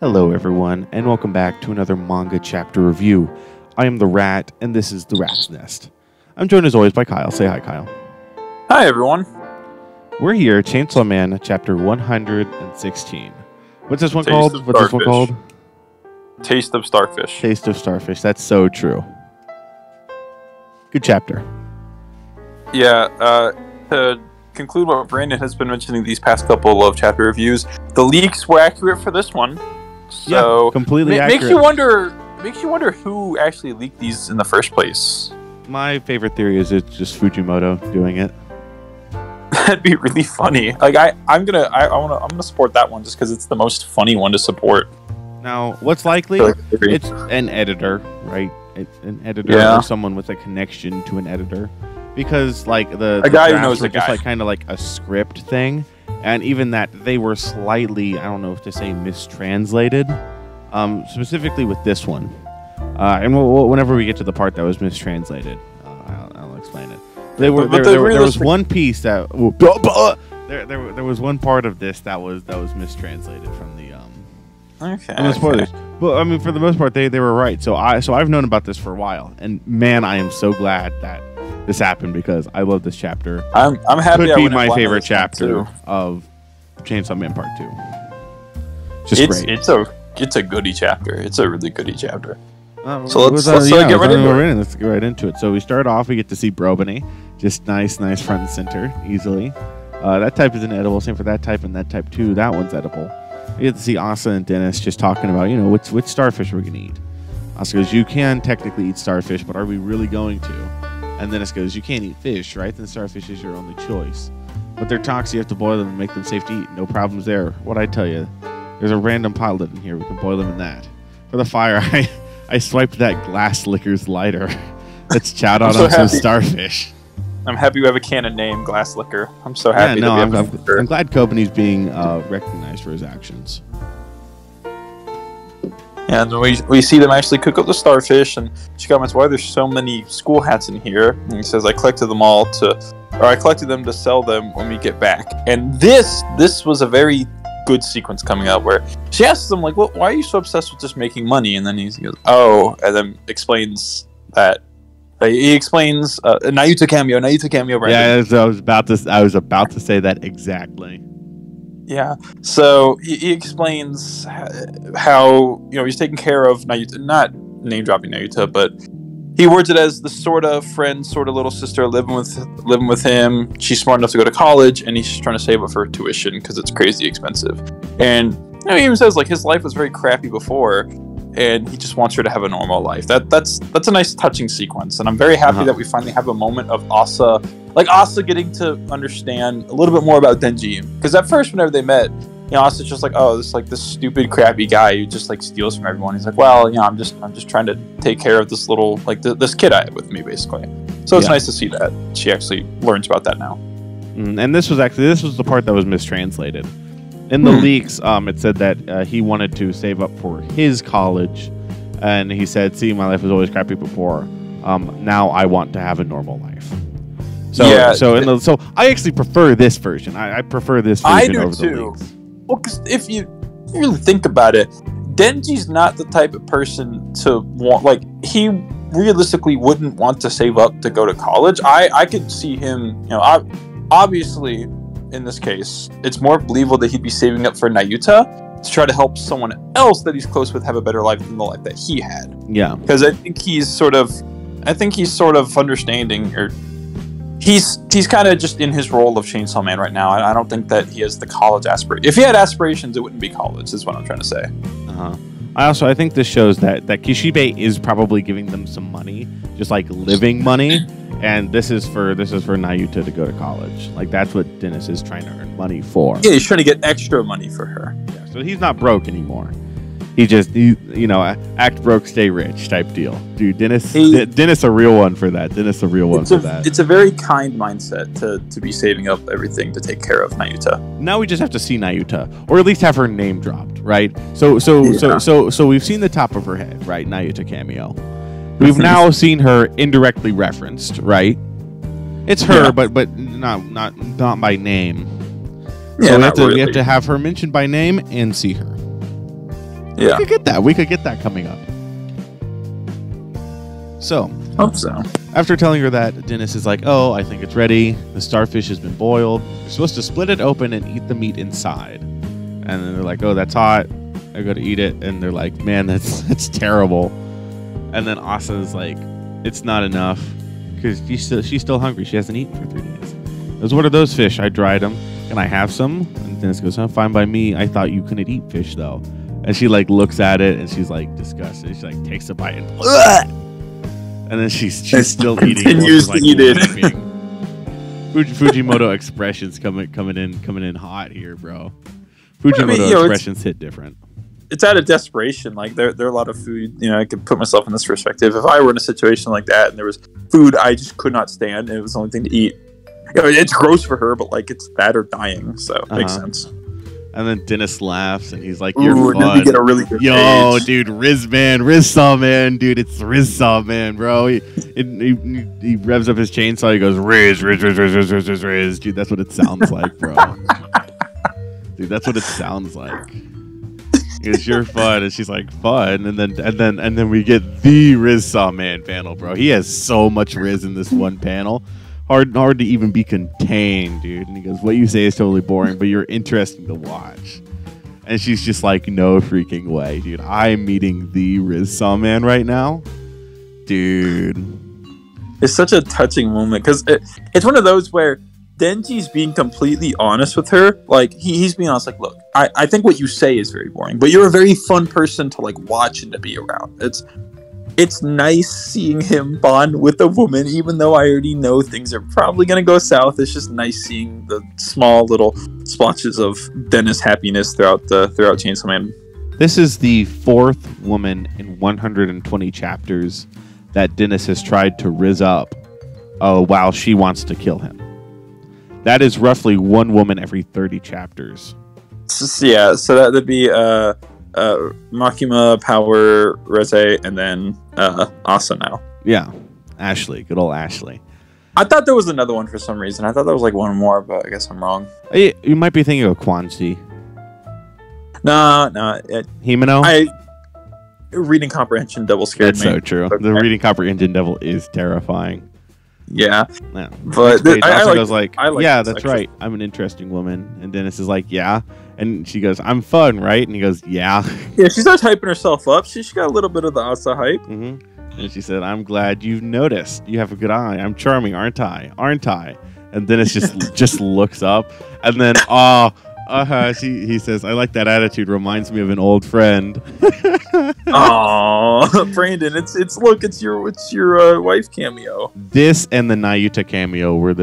Hello everyone, and welcome back to another manga chapter review. I am the Rat, and this is the Rat's Nest. I'm joined as always by Kyle. Say hi, Kyle. Hi everyone. We're here, Chainsaw Man, chapter 116. What's this one Taste called? of What's this one Starfish. called? Taste of Starfish. Taste of Starfish. That's so true. Good chapter. Yeah, to conclude what Brandon has been mentioning these past couple of chapter reviews, the leaks were accurate for this one. So yeah, completely accurate. Makes you wonder who actually leaked these in the first place. My favorite theory is it's just Fujimoto doing it. That'd be really funny. Like I'm gonna support that one just because it's the most funny one to support. Now, what's likely? It's an editor, right? It's an editor or someone with a connection to an editor, because like the guy who knows the guy, just like kind of like a script thing, and even that they were slightly, I don't know if to say mistranslated, specifically with this one. And whenever we get to the part that was mistranslated, I'll explain it. There was one piece that there was one part of this that was mistranslated from the spoilers. But I mean, for the most part, they were right. So I've known about this for a while, and man, I am so glad that this happened because I love this chapter. I'm happy. Could be my favorite chapter of Chainsaw Man Part 2. Great. It's a goodie chapter. It's a really goodie chapter. So let's get right into it. So we start off. We get to see Brobany, just nice front and center, easily. That type is an edible. Same for that type and that type too. That one's edible. We get to see Asa and Dennis just talking about, which starfish we're gonna eat. Asa goes, "You can technically eat starfish, but are we really going to?" And Dennis goes, "You can't eat fish, right? Then starfish is your only choice. But they're toxic. You have to boil them and make them safe to eat. No problems there. What I tell you, there's a random pilot in here. We can boil them in that. For the fire, I swiped that glass liquor's lighter. Let's chat out on some starfish." I'm happy we have a canon name, Glass Liquor. I'm so happy. Yeah, I'm glad Kobani's being recognized for his actions. And we see them actually cook up the starfish, and she comments, "Why there's so many school hats in here?" And he says, "I collected them to sell them when we get back." And this was a very good sequence coming up where she asks him, like, "Why are you so obsessed with just making money?" And then he goes, "Oh," and then explains that. He explains Nayuta cameo, Brandon. Yeah, I was about to say that exactly. Yeah, so he explains how he's taking care of Nayuta, not name dropping Nayuta, but he words it as the sort of friend, sort of little sister living with him. She's smart enough to go to college, and he's trying to save up for tuition because it's crazy expensive. And he even says like his life was very crappy before, and he just wants her to have a normal life. That's a nice touching sequence, and I'm very happy that we finally have a moment of Asa getting to understand a little bit more about Denji. Because at first, whenever they met, Asa's just like, "Oh, this stupid crappy guy who just like steals from everyone." He's like, "Well, I'm just trying to take care of this little this kid I have with me, basically." So it's nice to see that she actually learns about that now. And this was the part that was mistranslated. In the leaks, it said that he wanted to save up for his college, and he said, "See, my life was always crappy before. Now I want to have a normal life." So I actually prefer this version. I prefer this version over the leaks. Well, because if you really think about it, Denji's not the type of person to want. He realistically wouldn't want to save up to go to college. I could see him. Obviously. In this case, it's more believable that he'd be saving up for Nayuta to try to help someone else that he's close with have a better life than the life that he had. Yeah, because I think he's sort of understanding, or he's kind of just in his role of Chainsaw Man right now. I don't think that he has the college aspiration. If he had aspirations, it wouldn't be college. Is what I'm trying to say. I think this shows that Kishibe is probably giving them some money, just like living money. And this is for Nayuta to go to college. Like, that's what Dennis is trying to earn money for. Yeah, he's trying to get extra money for her. Yeah, so he's not broke anymore. He act broke, stay rich type deal. Dude, Dennis a real one for that. It's a very kind mindset to be saving up everything to take care of Nayuta. Now we just have to see Nayuta, or at least have her name dropped, right? So we've seen the top of her head, right? Nayuta cameo. We've now seen her indirectly referenced, right? It's her, but not by name. So we have to have her mentioned by name and see her. Yeah. We could get that. We could get that coming up. So. Hope so. After telling her that, Dennis is like, oh, I think it's ready. The starfish has been boiled. You're supposed to split it open and eat the meat inside. And then they're like, oh, that's hot. I go to eat it. And they're like, man, that's terrible. And then Asa's like, it's not enough. Because she's still hungry. She hasn't eaten for 3 days. Goes, what are those fish? I dried them. Can I have some? And Dennis goes, oh, fine by me. I thought you couldn't eat fish, though. And she, like, looks at it, and she's, like, disgusted. She, like, takes a bite and... And then she's still eating. Continues to eat it. Fujimoto expressions coming in hot here, bro. Fujimoto expressions hit different. It's out of desperation. Like there are a lot of food. I could put myself in this perspective. If I were in a situation like that and there was food I just could not stand and it was the only thing to eat, it's gross for her, but like it's that or dying, so it makes sense. And then Dennis laughs, and he's like, "You're fun." And then we get a really good page. Dude, Rizsaw man, dude, it's Rizsaw man, bro. He revs up his chainsaw. He goes, Riz, dude. That's what it sounds like, bro. Dude, that's what it sounds like. It's your fun, and she's like, fun, and then we get the Rizsaw man panel, bro. He has so much Riz in this one panel. Hard to even be contained, dude. And he goes, what you say is totally boring, but you're interesting to watch. And she's just like, no freaking way, dude. I'm meeting the Rizsaw man right now. Dude. It's such a touching moment, because it's one of those where Denji's being completely honest with her. Like, he's being honest, like, look, I think what you say is very boring, but you're a very fun person to, like, watch and to be around. It's nice seeing him bond with a woman, even though I already know things are probably going to go south. It's just nice seeing the small little splotches of Dennis happiness throughout Chainsaw Man. This is the 4th woman in 120 chapters that Dennis has tried to riz up while she wants to kill him. That is roughly one woman every 30 chapters. Yeah, so that would be Makima, Power, Reze, and then Asa now. Yeah, Ashley, good old Ashley. I thought there was another one for some reason. I thought there was like one more, but I guess I'm wrong. You might be thinking of Kwanzi. No. Himeno? Reading comprehension devil scared me. That's so true. Okay. The reading comprehension devil is terrifying. Yeah. But Asa goes like, yeah, that's section. Right. I'm an interesting woman. And Dennis is like, yeah. And she goes, I'm fun, right? And he goes, yeah. Yeah, she starts hyping herself up. She got a little bit of the Asa hype. Mm-hmm. And she said, I'm glad you've noticed. You have a good eye. I'm charming, aren't I? Aren't I? And Dennis just looks up. And then, he says, I like that attitude. Reminds me of an old friend. Oh, Brandon, it's your wife cameo. This and the Nayuta cameo were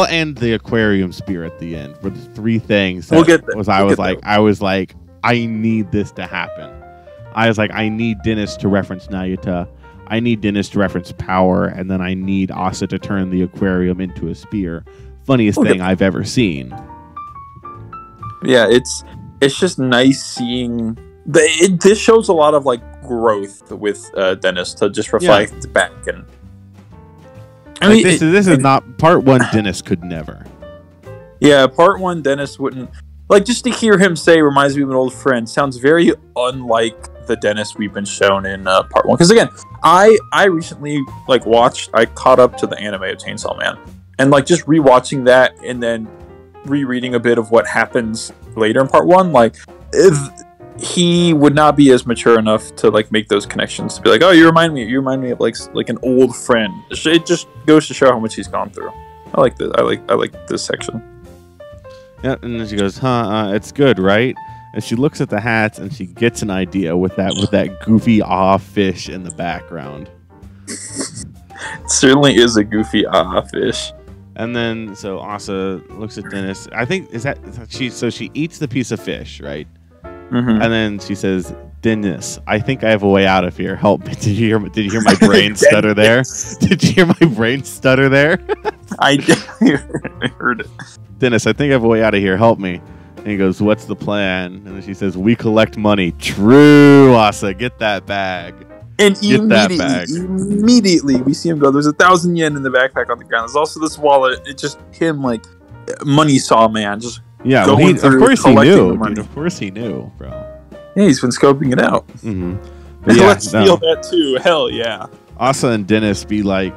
and the aquarium spear at the end were the 3 things that I was like, I need this to happen. I was like, I need Dennis to reference Nayuta. I need Dennis to reference Power, and then I need Asa to turn the aquarium into a spear. Funniest thing I've ever seen. Yeah, it's just nice seeing this shows a lot of like growth with Dennis to just reflect back. And I mean, this is not part 1. Dennis could never. Yeah, part 1 Dennis wouldn't, like, just to hear him say reminds me of an old friend sounds very unlike the Dennis we've been shown in part 1. Because again, I recently I caught up to the anime of Chainsaw Man, and like just rewatching that and then rereading a bit of what happens later in part 1, like if he would not be as mature enough to like make those connections to be like, oh, you remind me of like an old friend. It just goes to show how much he's gone through. I like this. I like this section. Yeah, and then she goes, it's good, right? And she looks at the hats and she gets an idea with that goofy fish in the background. It certainly is a goofy fish. And then, so Asa looks at Dennis. I think she eats the piece of fish, right? Mm-hmm. And then she says, Dennis, I think I have a way out of here. Help me. Did you hear my brain stutter there? Did you hear my brain stutter there? I heard it. Dennis, I think I have a way out of here. Help me. And he goes, what's the plan? And then she says, we collect money. True, Asa. Get that bag. And immediately we see him go, there's 1,000 yen in the backpack on the ground. There's also this wallet. It's just him, like, money saw man. Just of course he knew. Dude, of course he knew, bro. Yeah, he's been scoping it out. Mm-hmm. Let's steal that too. Hell yeah. Asa and Dennis be like,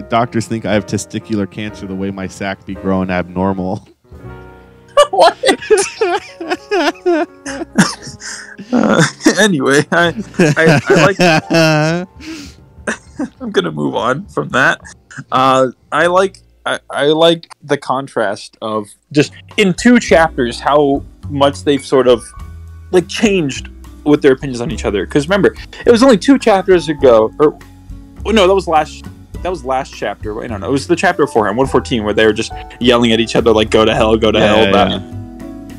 doctors think I have testicular cancer the way my sack be growing abnormal. What? Anyway, I like. I'm gonna move on from that. I like the contrast of just in 2 chapters how much they've sort of like changed with their opinions on each other. Because remember, it was only 2 chapters ago, or no, that was last chapter. Wait, no, it was the chapter beforehand, 114, where they were just yelling at each other like "Go to hell, go to hell."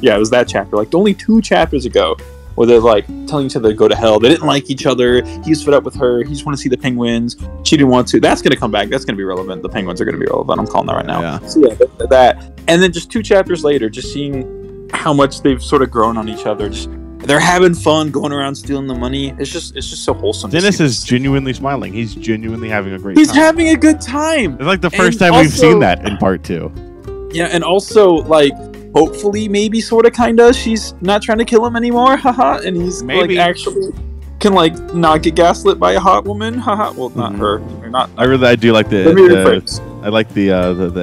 Yeah, it was that chapter. Like only 2 chapters ago, where they're like telling each other to go to hell. They didn't like each other. He's fed up with her. He just want to see the penguins. She didn't want to. That's going to come back. That's going to be relevant. The penguins are going to be relevant. I'm calling that right now. Yeah. So yeah, that. And then just 2 chapters later, just seeing how much they've sort of grown on each other. Just they're having fun, going around stealing the money. It's just so wholesome. Dennis is genuinely smiling. He's genuinely having a great time. He's having a good time. It's like the first time we've seen that in part 2. Yeah, and also like hopefully maybe sort of kind of she's not trying to kill him anymore, haha, and he's maybe like actually can like not get gaslit by a hot woman, haha. Well, not her, or not. I do like the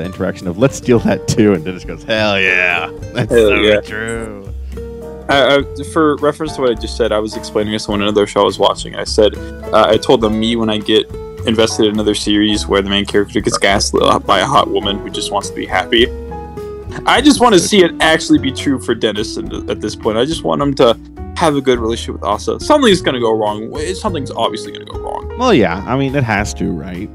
interaction of let's steal that too, and Dennis goes, hell yeah, that's true. For reference to what I just said, I was explaining to someone another show I was watching. I said I told them when I get invested in another series where the main character gets gaslit by a hot woman who just wants to be happy. I just want to see it actually be true for Dennis at this point. I just want him to have a good relationship with Asa. Something's going to go wrong. Something's obviously going to go wrong. Well, yeah. I mean, it has to, right?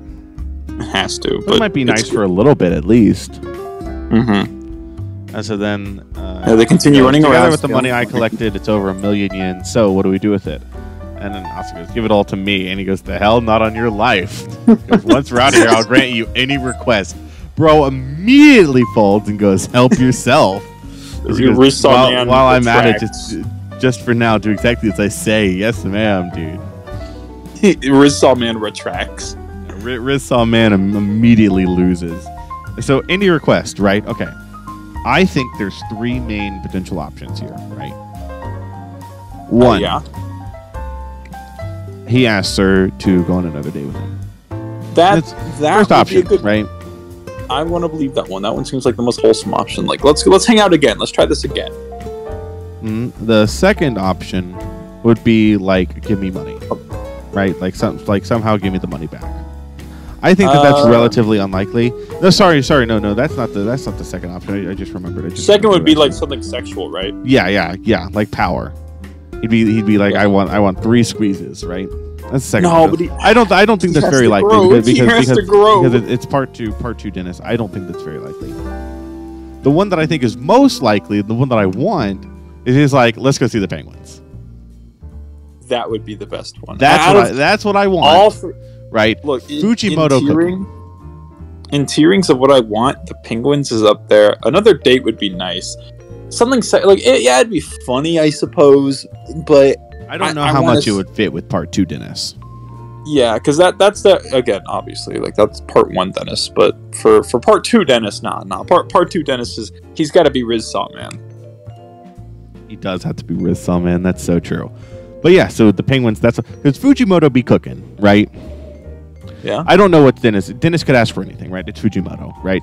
It has to. But it might be nice for a little bit at least. Mm-hmm. And so then... they continue running around. With the money I collected, it's over 1 million yen. So what do we do with it? And then Asa goes, give it all to me. And he goes, the hell? Not on your life. Goes, once we're out of here, I'll grant you any request. Bro immediately folds and goes, help yourself. Goes, while I'm at it, just for now, do exactly as I say. Yes, ma'am, dude. Rizsaw Man retracts. Rizsaw Man immediately loses. So, any request, right? Okay. I think there's 3 main potential options here, right? 1. He asks her to go on another date with him. That's first option, right? I want to believe that one. That one seems like the most wholesome option. Like, let's hang out again. Let's try this again. The second option would be like, give me money, right? Like somehow give me the money back. I think that's relatively unlikely. No, sorry, no. That's not the second option. I just remembered. Second would be like something sexual, right? Yeah, like power. He'd be like, I want 3 squeezes, right? That's the second. No, but I don't think that's very likely because it's part two, Dennis. I don't think that's very likely. The one that I think is most likely, the one that I want, is like, let's go see the penguins. That would be the best one. That's what I want. Right. Look, Fujimoto. In tierings of what I want, the penguins is up there. Another date would be nice. Something like it'd be funny, I suppose, but. I don't know how much it would fit with part 2, Dennis. Yeah, because that's again, obviously, like that's part 1 Dennis, but for part 2 Dennis, nah. Part 2 Dennis he's got to be Rizsaw Man. He does have to be Rizsaw Man. That's so true. But yeah, so the penguins. Because Fujimoto be cooking, right? Yeah. I don't know what Dennis could ask for anything, right? It's Fujimoto, right?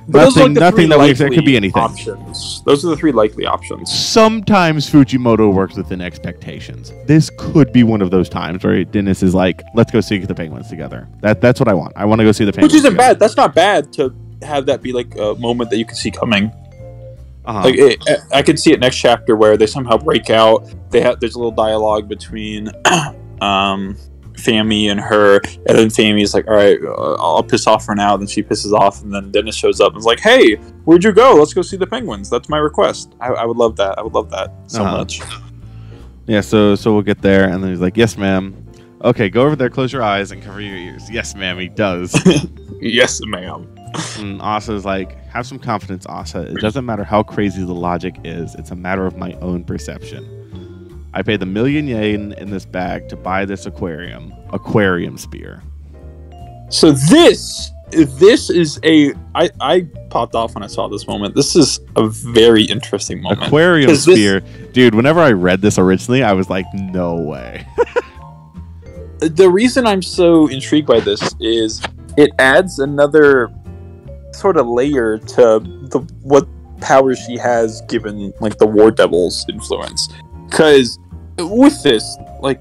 Nothing that we expect could be anything. Options. Those are the 3 likely options. Sometimes Fujimoto works within expectations. This could be one of those times where Dennis is like, let's go see the penguins together. That's what I want. I want to go see the penguins. Which isn't bad. That's not bad to have that be like a moment that you can see coming. Like I could see it next chapter where they somehow break out. There's a little dialogue between Fami and her, and then Fami's like, all right, I'll piss off for now. Then she pisses off, and then Dennis shows up and is like, hey, where'd you go? Let's go see the penguins. That's my request. I would love that. I would love that so much. Yeah, so we'll get there, and then he's like, yes, ma'am. Okay, go over there, close your eyes, and cover your ears. Yes, ma'am, he does. Yes, ma'am. And Asa's like, have some confidence, Asa. It doesn't matter how crazy the logic is. It's a matter of my own perception. I paid the 1 million yen in this bag to buy this aquarium spear. So this this is I popped off when I saw this moment. This is a very interesting moment. Aquarium sphere. Dude, whenever I read this originally, I was like, no way. The reason I'm so intrigued by this is it adds another sort of layer to what power she has given like the War Devil's influence. Because with this, like,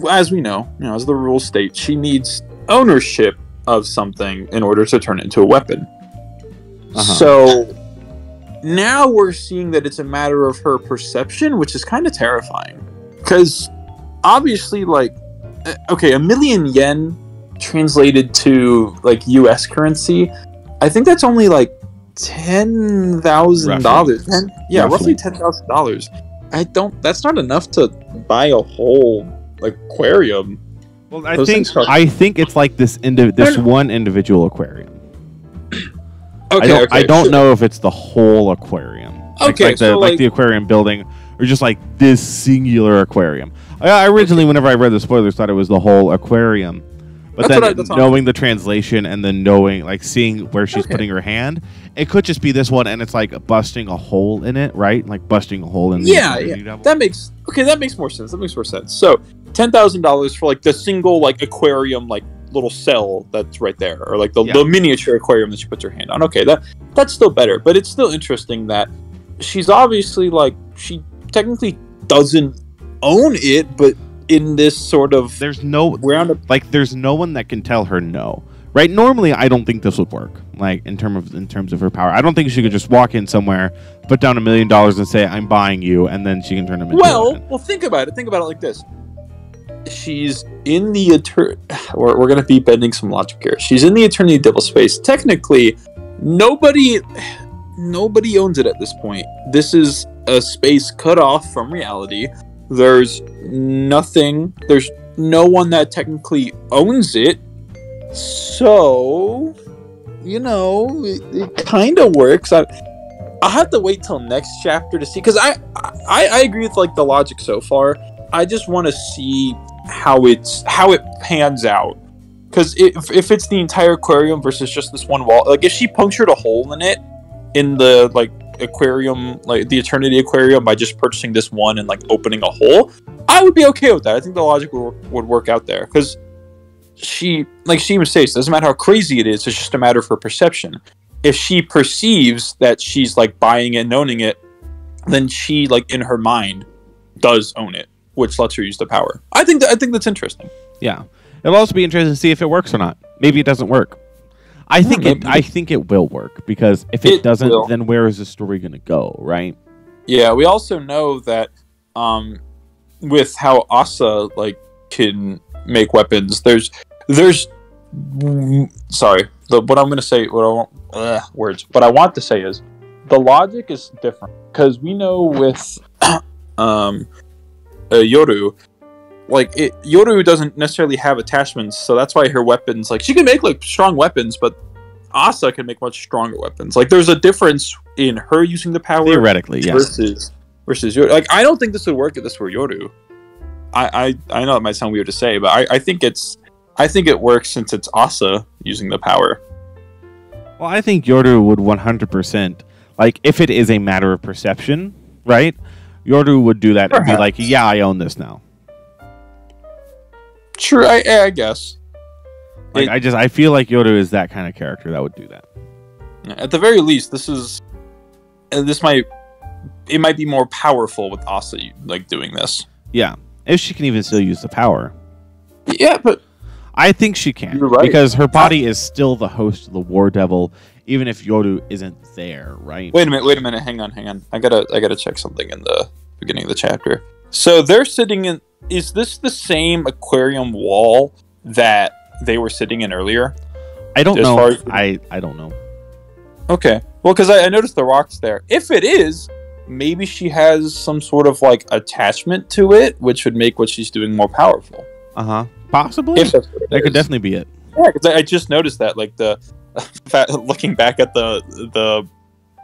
as we know, as the rules state, she needs ownership of something in order to turn it into a weapon. So now we're seeing that it's a matter of her perception, which is kind of terrifying. Because obviously, like, okay, 1,000,000 yen translated to like US currency, I think that's only like $10,000. Roughly $10,000. That's not enough to buy a whole like aquarium. Well, I think it's like this one individual aquarium. I don't know if it's the whole aquarium. Like the aquarium building, or just like this singular aquarium. I originally, whenever I read the spoilers, thought it was the whole aquarium. But then knowing the translation and then seeing where she's putting her hand, it could just be this one, and it's like busting a hole in it, right? Like busting a hole in the devil. That makes more sense. So $10,000 for like the single like aquarium like little cell that's right there, or like the miniature aquarium that she puts her hand on. Okay, that's still better, but it's still interesting that she's obviously like she technically doesn't own it, but in this sort of there's no one that can tell her no, right? Normally I don't think this would work, like in terms of her power. I don't think she could just walk in somewhere, put down $1 million and say I'm buying you, and then she can turn them into well think about it like this. She's in the we're going to be bending some logic here. She's in the Eternity Devil space. Technically nobody owns it at this point. This is a space cut off from reality. There's no one that technically owns it. So, it kind of works. I'll have to wait till next chapter to see, because I agree with like the logic so far. I just want to see how it pans out. Because if it's the entire aquarium versus just this one wall, like if she punctured a hole in it in the like aquarium, like the Eternity Aquarium, by just purchasing this one and like opening a hole, I would be okay with that. I think the logic would work out there, because she even says, it doesn't matter how crazy it is, it's just a matter of her perception. If she perceives that she's like buying it and owning it, then she like in her mind does own it, which lets her use the power. I think that's interesting. Yeah, it'll also be interesting to see if it works or not. Maybe it doesn't work. I think it will work, because if it doesn't, then where is the story going to go, right? Yeah, we also know that with how Asa like can make weapons, there's what I'm going to say, what I want to say is the logic is different, because we know with Yoru, like Yoru doesn't necessarily have attachments, so that's why her weapons, like she can make like strong weapons, but Asa can make much stronger weapons. Like there's a difference in her using the power theoretically, versus Yoru. Like I don't think this would work if this were Yoru. I know it might sound weird to say, but I think it works since it's Asa using the power. Well, I think Yoru would 100%, like if it is a matter of perception, right? Yoru would do that and be like, yeah, I own this now. True, I guess. Like, I feel like Yoru is that kind of character that would do that. At the very least, it might be more powerful with Asa like doing this. Yeah, if she can even still use the power. Yeah, but I think she can, right, because her body is still the host of the War Devil, even if Yoru isn't there, right? Wait a minute. Hang on. I gotta check something in the beginning of the chapter. So they're sitting in. Is this the same aquarium wall that they were sitting in earlier? I don't know. I don't know. Okay. Well, because I noticed the rocks there. If it is, maybe she has some sort of like attachment to it, which would make what she's doing more powerful. Possibly. If that's what that could definitely be it. Yeah, because I just noticed that, like looking back at the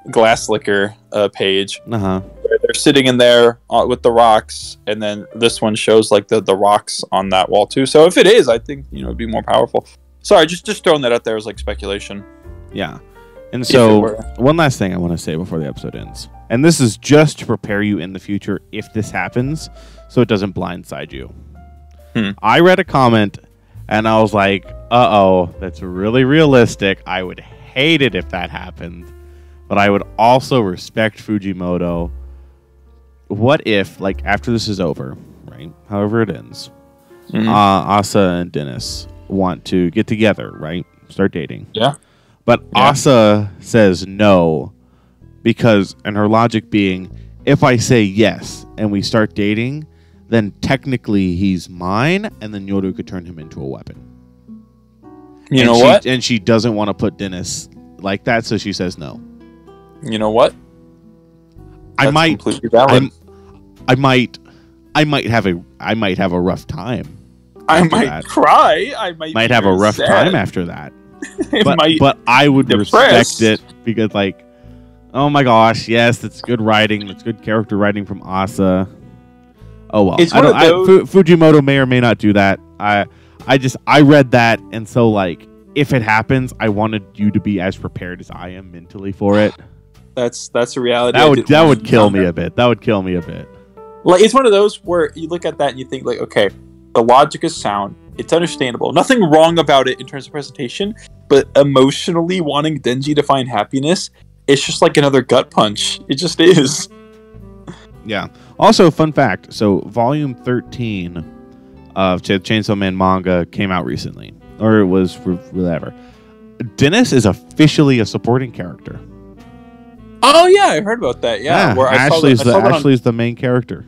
glass liquor page, where they're sitting in there with the rocks, and then this one shows like the rocks on that wall too. So if it is, I think it'd be more powerful. Sorry, just throwing that out there as like speculation. Yeah. And so, one last thing I want to say before the episode ends. And this is just to prepare you in the future if this happens, so it doesn't blindside you. I read a comment, and I was like, uh-oh, that's really realistic. I would hate it if that happened. But I would also respect Fujimoto. What if, like, after this is over, right, however it ends, Asa and Dennis want to get together, right, start dating. Yeah. But Asa says no because, and her logic being, if I say yes and we start dating, then technically he's mine, and then Yoru could turn him into a weapon. You know what? And she doesn't want to put Dennis like that, so she says no. You know what? I might completely valid. I might have a rough time. I might cry. I might have a rough time after that. But I would respect it because, like, oh my gosh, yes, that's good writing. That's good character writing from Asa. Oh well, Fujimoto may or may not do that. I read that, and so, like, if it happens, I wanted you to be as prepared as I am mentally for it. That's a reality. That would kill me a bit. That would kill me a bit. Like, it's one of those where you look at that and you think, like, okay, the logic is sound. It's understandable. Nothing wrong about it in terms of presentation, but emotionally wanting Denji to find happiness, it's just like another gut punch. It just is. Yeah. Also, fun fact. So, volume 13 of Chainsaw Man manga came out recently. Or it was for whatever. Dennis is officially a supporting character. Oh, yeah. I heard about that. Yeah. Where Ashley's the main character.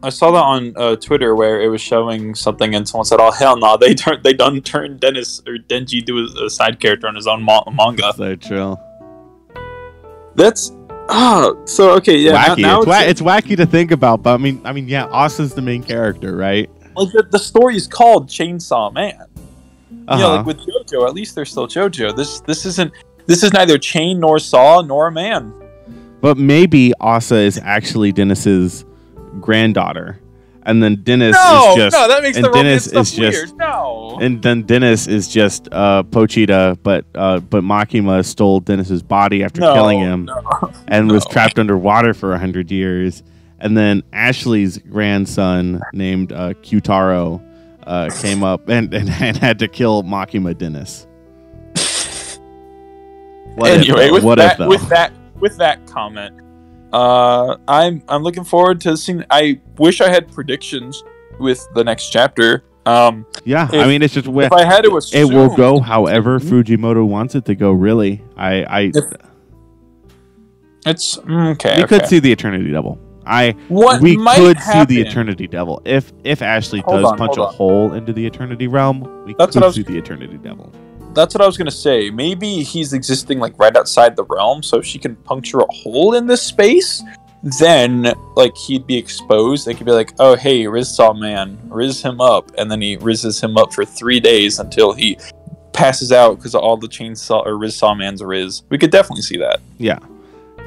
I saw that on Twitter where it was showing something and someone said, oh, hell no. They done turned Dennis or Denji to a side character on his own manga. So true. That's... so okay, yeah. Wacky. Now it's wacky to think about, but I mean, yeah, Asa's the main character, right? Like the story is called Chainsaw Man. You know, like with JoJo, at least there's still JoJo. This is neither chain nor saw nor a man. But maybe Asa is actually Dennis's granddaughter, and then Dennis is just that makes the Dennis stuff is just weird. No. And then Dennis is just Pochita, but Makima stole Dennis's body after killing him, and was trapped underwater for 100 years. And then Ashley's grandson named Kyutaro came up and had to kill Makima Dennis. With that comment, I'm looking forward to seeing. I wish I had predictions with the next chapter. I mean, it's just if I had to assume, it will go however Fujimoto wants it to go. Really, it's okay. We could see the Eternity Devil. We could see the Eternity Devil if Ashley does punch a hole into the Eternity realm. We could see the Eternity Devil. That's what I was gonna say. Maybe he's existing like right outside the realm, so if she can puncture a hole in this space, then like he'd be exposed. They could be like, "Oh, hey, Riz saw man, Riz him up," and then he rizzes him up for 3 days until he passes out because of all the chainsaw or Riz saw man's Riz. We could definitely see that. Yeah,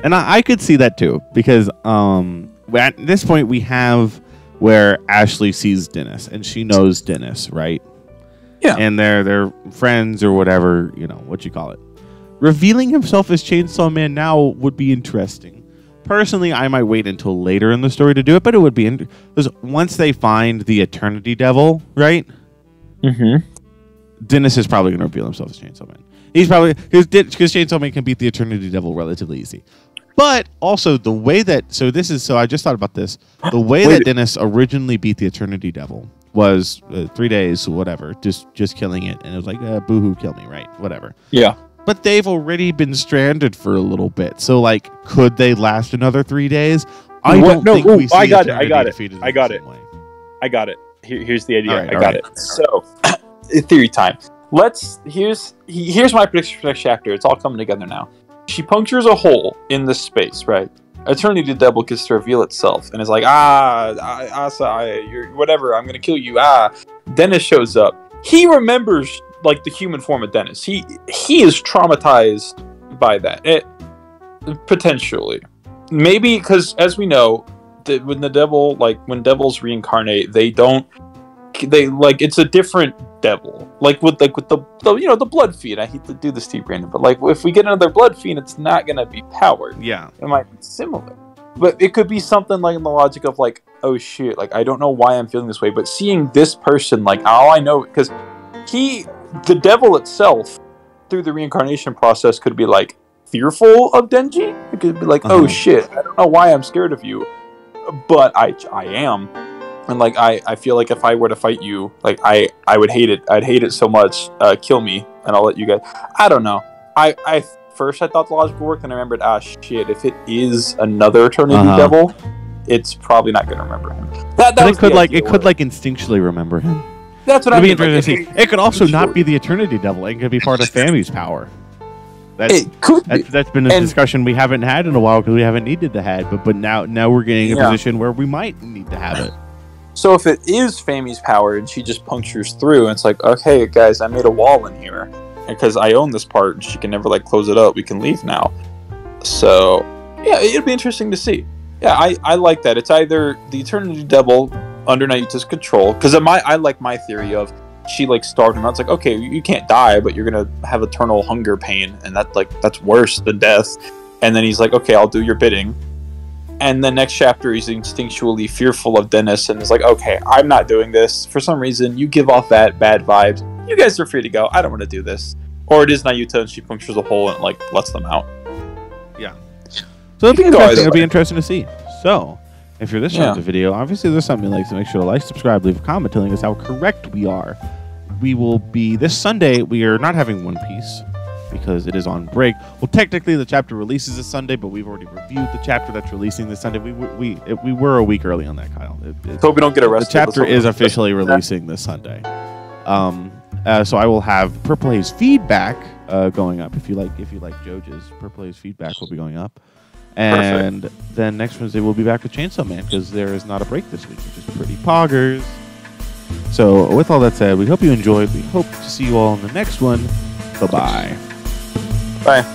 and I could see that too because at this point we have where Ashley sees Dennis and she knows Dennis, right? Yeah. And they're friends or whatever, you know, what you call it. Revealing himself as Chainsaw Man now would be interesting. Personally, I might wait until later in the story to do it, but it would be because once they find the Eternity Devil, right? Mm-hmm. Dennis is probably going to reveal himself as Chainsaw Man. He's probably because Chainsaw Man can beat the Eternity Devil relatively easy. But also the way that I just thought about this. The way that Dennis originally beat the Eternity Devil was 3 days, whatever, just killing it, and it was like, boo-hoo, kill me, right? Whatever. Yeah. But they've already been stranded for a little bit, so like, could they last another 3 days? I got it. Here's the idea. I got it. So, theory time. Here's my prediction for next chapter. It's all coming together now. She punctures a hole in this space, right? Eternity Devil gets to reveal itself and is like, Asa, you're whatever, I'm gonna kill you. Dennis shows up. He remembers like the human form of Dennis. He is traumatized by that. Potentially, maybe because as we know, when devils reincarnate, they don't they like it's a different devil. Like with the the blood fiend. I hate to do this to you, Brandon, but like if we get another blood fiend, it's not gonna be powered. Yeah, it might be similar, but it could be something like in the logic of like, oh shit, like I don't know why I'm feeling this way, but seeing this person, like all I know, because the devil itself, through the reincarnation process, could be like fearful of Denji. It could be like, oh shit, I don't know why I'm scared of you, but I am. And like I feel like if I were to fight you, like I would hate it. I'd hate it so much. Kill me, and I'll let you guys. I don't know. I first I thought the logic would work, then I remembered, shit. If it is another Eternity Devil, it's probably not going to remember him. That it could instinctually remember him. That's what I mean. It could also not be the Eternity Devil. It could be part of Fami's power. That's been a discussion we haven't had in a while because we haven't needed to have. But now we're getting in a position where we might need to have it. So if it is Fami's power and she just punctures through, and it's like, okay, guys, I made a wall in here because I own this part, and she can never like close it up. We can leave now. So yeah, it'd be interesting to see. Yeah, I like that. It's either the Eternity Devil under Nayuta's control, because I like my theory of she like starved him out. It's like, okay, you can't die, but you're gonna have eternal hunger pain, and that's worse than death. And then he's like, okay, I'll do your bidding. And the next chapter, he's instinctually fearful of Dennis, and is like, okay, I'm not doing this. For some reason, you give off that bad vibes. You guys are free to go. I don't want to do this. Or it is Nayuta, and she punctures a hole and like lets them out. Yeah. So it'll be interesting to see. So, if you're listening to the video, obviously there's something you like, so make sure to like, subscribe, leave a comment telling us how correct we are. We will be, this Sunday, we are not having One Piece because it is on break. Well, technically the chapter releases this Sunday, but we've already reviewed the chapter that's releasing this Sunday. We were a week early on that, Kyle. Hope we don't get arrested. The chapter is officially releasing this Sunday. So I will have Purple Haze feedback going up. If you like JoJo's, Purple Haze feedback will be going up. And then next Wednesday we'll be back with Chainsaw Man because there is not a break this week, which is pretty poggers. So with all that said, we hope you enjoyed. We hope to see you all in the next one. Bye-bye. Bye.